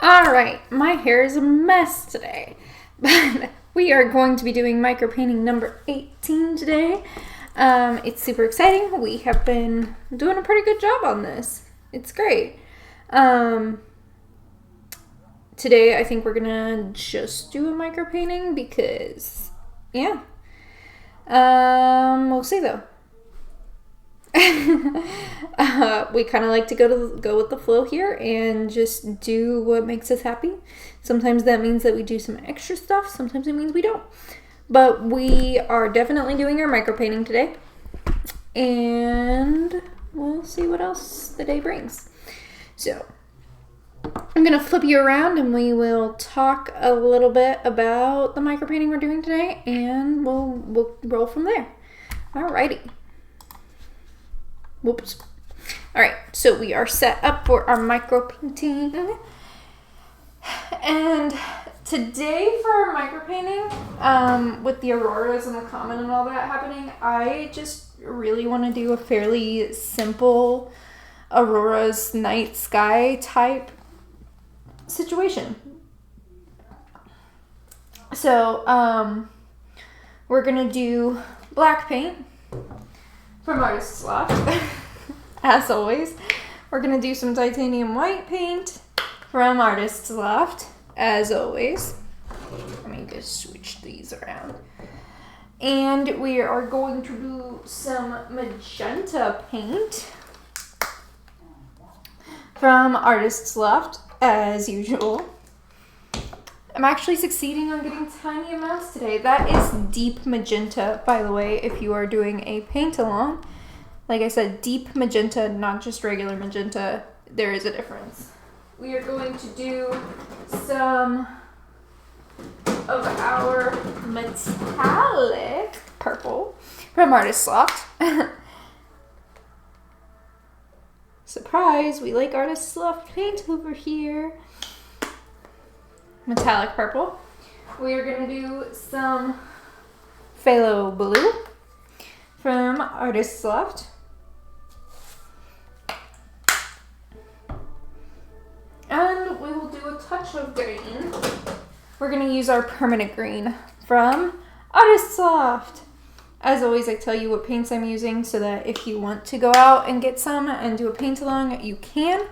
Alright, my hair is a mess today, but we are going to be doing micro painting number 18 today. It's super exciting. We have been doing a pretty good job on this. It's great. Today I think we're gonna just do a micro painting because, yeah. We'll see though. We kind of like to go with the flow here and just do what makes us happy. Sometimes that means that we do some extra stuff. Sometimes it means we don't. But we are definitely doing our micro painting today. And we'll see what else the day brings. So I'm going to flip you around and we will talk a little bit about the micro painting we're doing today. And we'll roll from there. Alrighty. Whoops. Alright, so we are set up for our micro painting. And today for our micro painting, with the auroras and the comet and all that happening, I just really want to do a fairly simple auroras night sky type situation. So, we're going to do black paint from Artist's Loft. As always, we're going to do some titanium white paint from Artist's Loft, as always. Let me just switch these around. And we are going to do some magenta paint from Artist's Loft, as usual. I'm actually succeeding on getting tiny amounts today. That is deep magenta, by the way, if you are doing a paint along. Like I said, deep magenta, not just regular magenta. There is a difference. We are going to do some of our metallic purple from Artist's Loft. Surprise, we like Artist's Loft paint over here. Metallic purple. We are going to do some phthalo blue from Artist's Loft. And we will do a touch of green. We're going to use our permanent green from Artist's Loft. As always, I tell you what paints I'm using so that if you want to go out and get some and do a paint along, you can.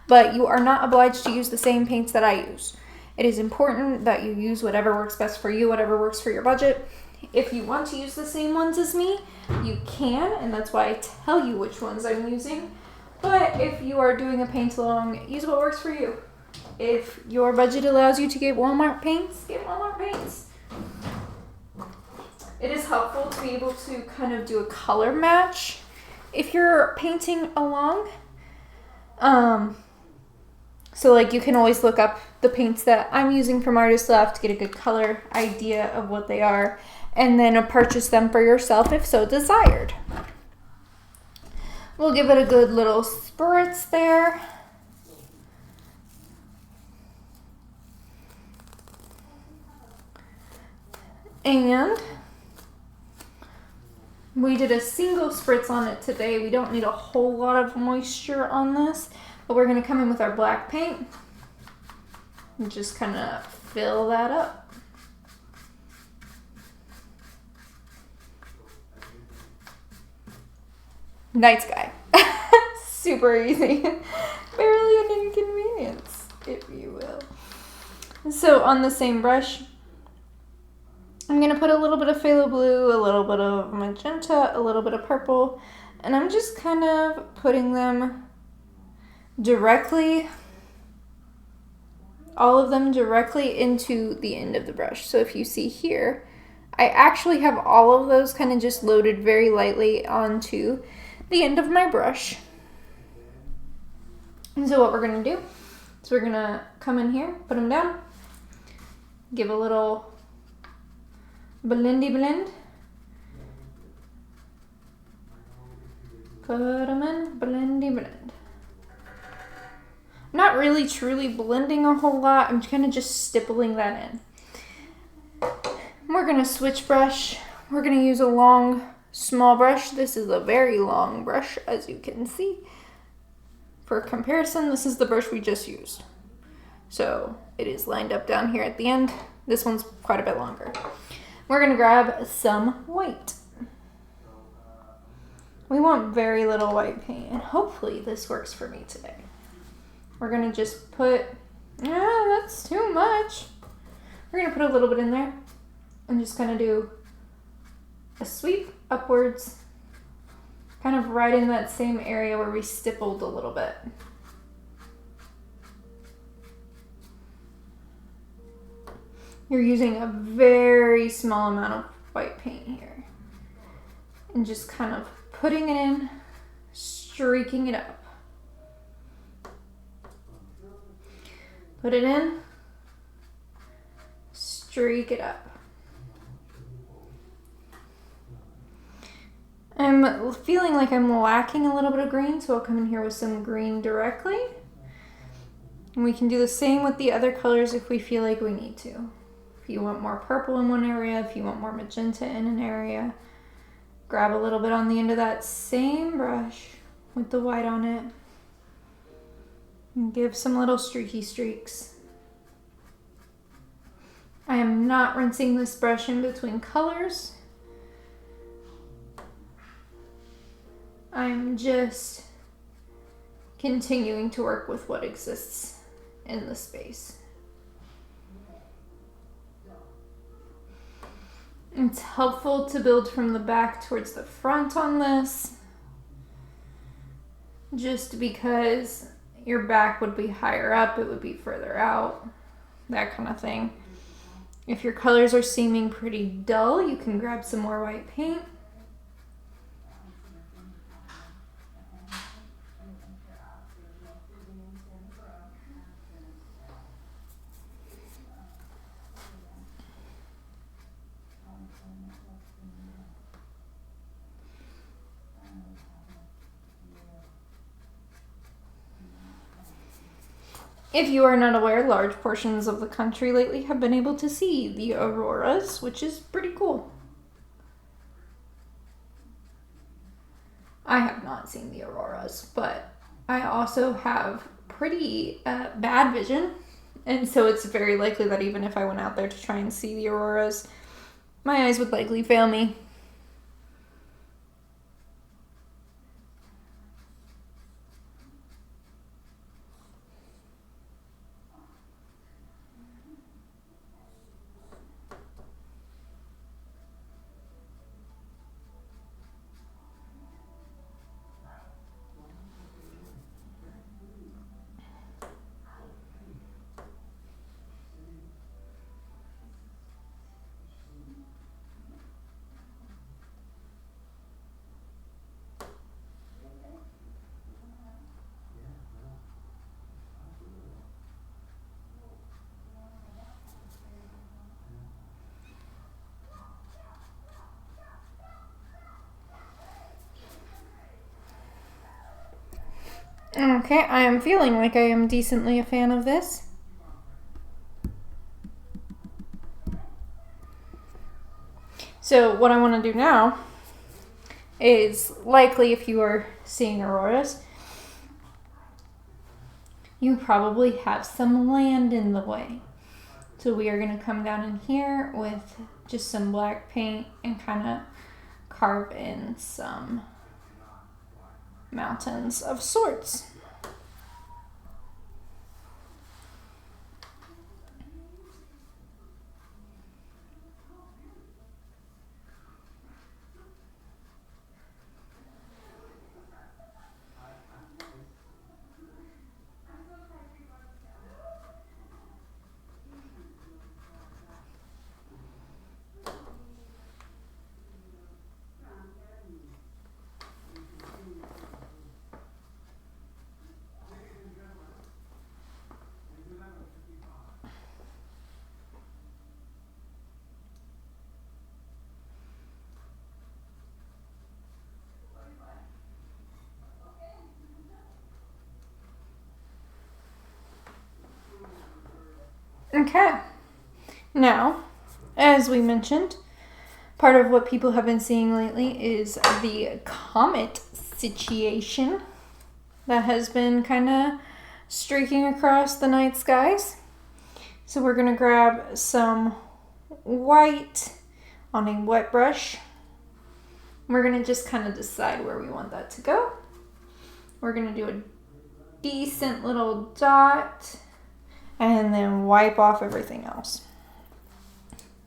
But you are not obliged to use the same paints that I use. It is important that you use whatever works best for you, whatever works for your budget. If you want to use the same ones as me, you can, and that's why I tell you which ones I'm using. But if you are doing a paint along, use what works for you. If your budget allows you to get Walmart paints, get Walmart paints. It is helpful to be able to kind of do a color match if you're painting along. So like you can always look up the paints that I'm using from Artist's Loft to get a good color idea of what they are, and then purchase them for yourself if so desired. We'll give it a good little spritz there. And we did a single spritz on it today. We don't need a whole lot of moisture on this, but we're going to come in with our black paint and just kind of fill that up. Night sky. Super easy. Barely an inconvenience, if you will. So on the same brush, I'm going to put a little bit of phthalo blue, a little bit of magenta, a little bit of purple, and I'm just kind of putting them directly, all of them directly into the end of the brush. So if you see here, I actually have all of those kind of just loaded very lightly onto the end of my brush. And so what we're going to do is we're going to come in here, put them down, give a little blendy blend, put them in, blendy blend. Not really truly blending a whole lot, I'm kind of just stippling that in. We're going to switch brush. We're going to use a long, small brush. This is a very long brush, as you can see. For comparison, this is the brush we just used. So it is lined up down here at the end. This one's quite a bit longer. We're gonna grab some white. We want very little white paint, and hopefully this works for me today. We're gonna just put, that's too much. We're gonna put a little bit in there and just kind of do a sweep upwards, kind of right in that same area where we stippled a little bit. You're using a very small amount of white paint here and just kind of putting it in, streaking it up. Put it in, streak it up. I'm feeling like I'm lacking a little bit of green, so I'll come in here with some green directly. And we can do the same with the other colors if we feel like we need to. If you want more purple in one area, if you want more magenta in an area, grab a little bit on the end of that same brush with the white on it and give some little streaky streaks. I am not rinsing this brush in between colors. I'm just continuing to work with what exists in the space. It's helpful to build from the back towards the front on this, just because your back would be higher up, it would be further out, that kind of thing. If your colors are seeming pretty dull, you can grab some more white paint. If you are not aware, large portions of the country lately have been able to see the auroras, which is pretty cool. I have not seen the auroras, but I also have pretty bad vision, and so it's very likely that even if I went out there to try and see the auroras, my eyes would likely fail me. Okay, I am feeling like I am decently a fan of this. So what I want to do now is, likely if you are seeing auroras, you probably have some land in the way. So we are going to come down in here with just some black paint and kind of carve in some mountains of sorts. Okay, now, as we mentioned, part of what people have been seeing lately is the comet situation that has been kind of streaking across the night skies. So we're gonna grab some white on a wet brush. We're gonna just kind of decide where we want that to go. We're gonna do a decent little dot and then wipe off everything else.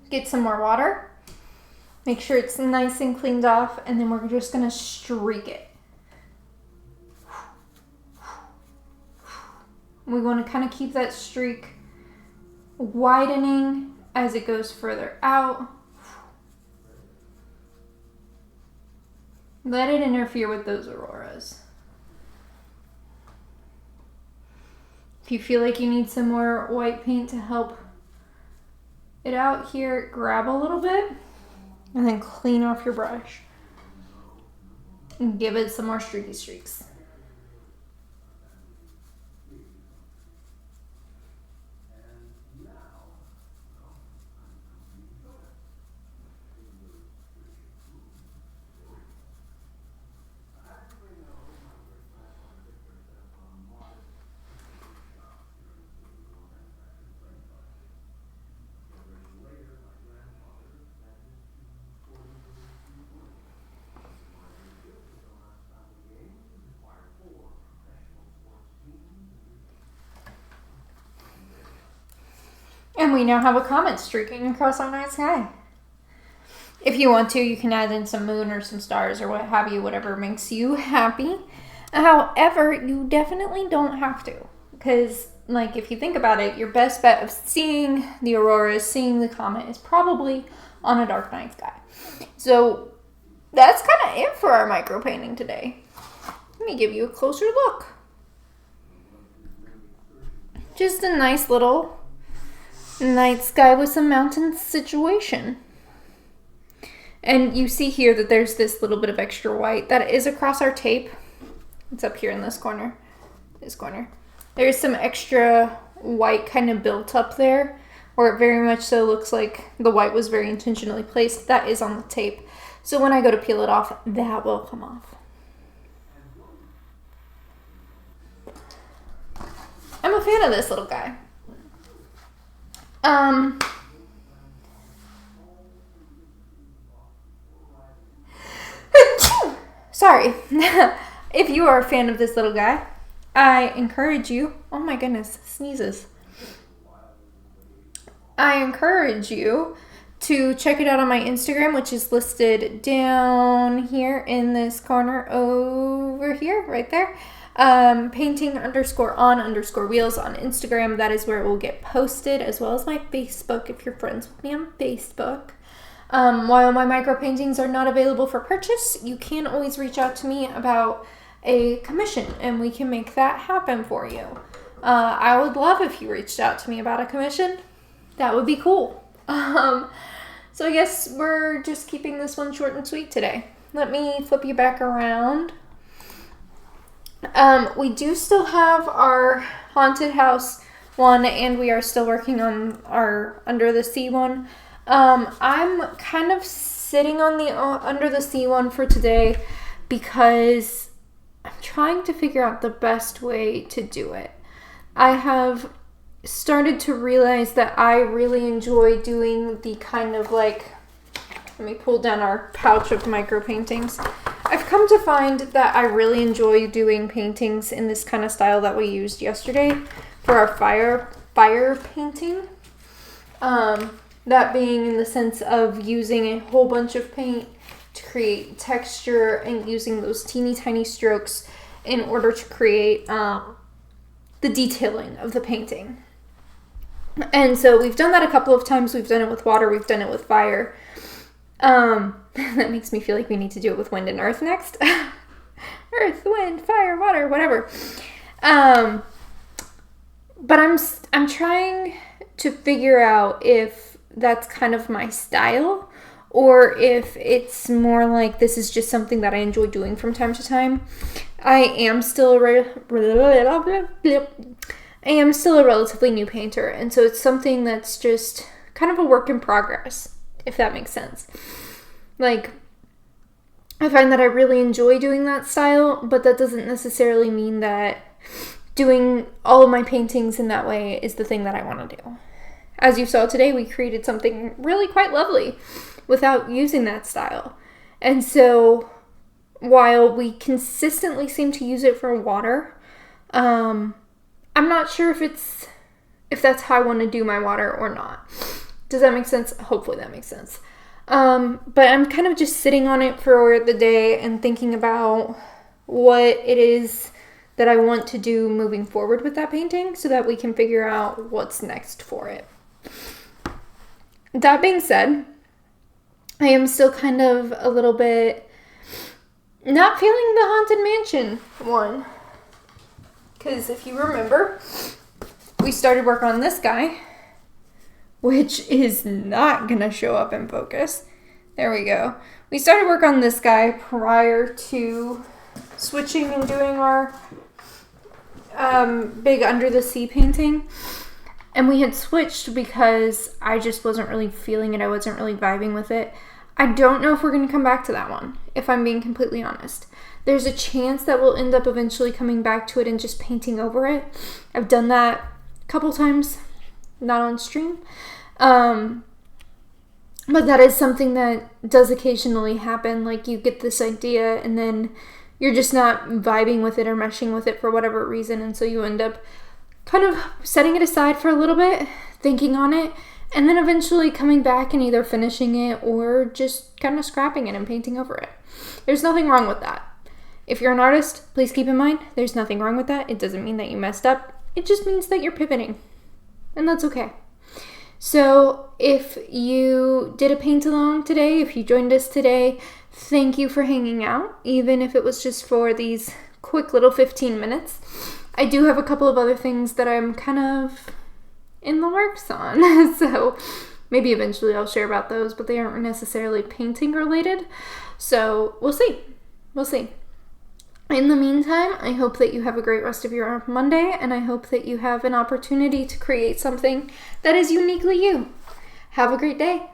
Get some more water. Make sure it's nice and cleaned off, and then we're just gonna streak it. We want to kind of keep that streak widening as it goes further out. Let it interfere with those auroras. If you feel like you need some more white paint to help it out here, grab a little bit and then clean off your brush and give it some more streaky streaks. And we now have a comet streaking across our night sky. If you want to, you can add in some moon or some stars or what have you, whatever makes you happy. However, you definitely don't have to. Because, like, if you think about it, your best bet of seeing the auroras, seeing the comet, is probably on a dark night sky. So, that's kind of it for our micro painting today. Let me give you a closer look. Just a nice little night sky with some mountains situation. And you see here that there's this little bit of extra white that is across our tape. It's up here in this corner. There's some extra white kind of built up there, or it very much so looks like the white was very intentionally placed. That is on the tape. So when I go to peel it off, that will come off. I'm a fan of this little guy. Sorry. If you are a fan of this little guy, I encourage you, oh my goodness, sneezes. I encourage you to check it out on my Instagram, which is listed down here in this corner over here, right there. Painting_on_wheels on Instagram. That is where it will get posted, as well as my Facebook if you're friends with me on Facebook. While my micro paintings are not available for purchase, you can always reach out to me about a commission and we can make that happen for you. I would love if you reached out to me about a commission. That would be cool. So I guess we're just keeping this one short and sweet today. Let me flip you back around. We do still have our haunted house one, and we are still working on our under the sea one. I'm kind of sitting on the under the sea one for today because I'm trying to figure out the best way to do it. I have started to realize that I really enjoy doing the kind of like, let me pull down our pouch of micro paintings. I've come to find that I really enjoy doing paintings in this kind of style that we used yesterday for our fire painting. That being in the sense of using a whole bunch of paint to create texture and using those teeny tiny strokes in order to create the detailing of the painting. And so we've done that a couple of times. We've done it with water. We've done it with fire. That makes me feel like we need to do it with wind and earth next. Earth, wind, fire, water, whatever. But I'm trying to figure out if that's kind of my style or if it's more like this is just something that I enjoy doing from time to time. I am still a relatively new painter, and so it's something that's just kind of a work in progress, if that makes sense. Like, I find that I really enjoy doing that style, but that doesn't necessarily mean that doing all of my paintings in that way is the thing that I want to do. as you saw today, we created something really quite lovely without using that style. And so while we consistently seem to use it for water, I'm not sure if that's how I want to do my water or not. Does that make sense? Hopefully that makes sense. But I'm kind of just sitting on it for the day and thinking about what it is that I want to do moving forward with that painting so that we can figure out what's next for it. That being said, I am still kind of a little bit not feeling the Haunted Mansion one. Because if you remember, we started work on this guy, which is not going to show up in focus. There we go. We started work on this guy prior to switching and doing our big Under the Sea painting. And we had switched because I just wasn't really feeling it. I wasn't really vibing with it. I don't know if we're going to come back to that one, if I'm being completely honest. There's a chance that we'll end up eventually coming back to it and just painting over it. I've done that a couple times, not on stream. But that is something that does occasionally happen. Like, you get this idea and then you're just not vibing with it or meshing with it for whatever reason. And so you end up kind of setting it aside for a little bit, thinking on it, and then eventually coming back and either finishing it or just kind of scrapping it and painting over it. There's nothing wrong with that. If you're an artist, please keep in mind, there's nothing wrong with that. It doesn't mean that you messed up. It just means that you're pivoting. And that's okay. So if you did a paint along today, if you joined us today, thank you for hanging out, even if it was just for these quick little 15 minutes. I do have a couple of other things that I'm kind of in the works on, so maybe eventually I'll share about those, but they aren't necessarily painting related, so we'll see. In the meantime, I hope that you have a great rest of your Monday, and I hope that you have an opportunity to create something that is uniquely you. Have a great day.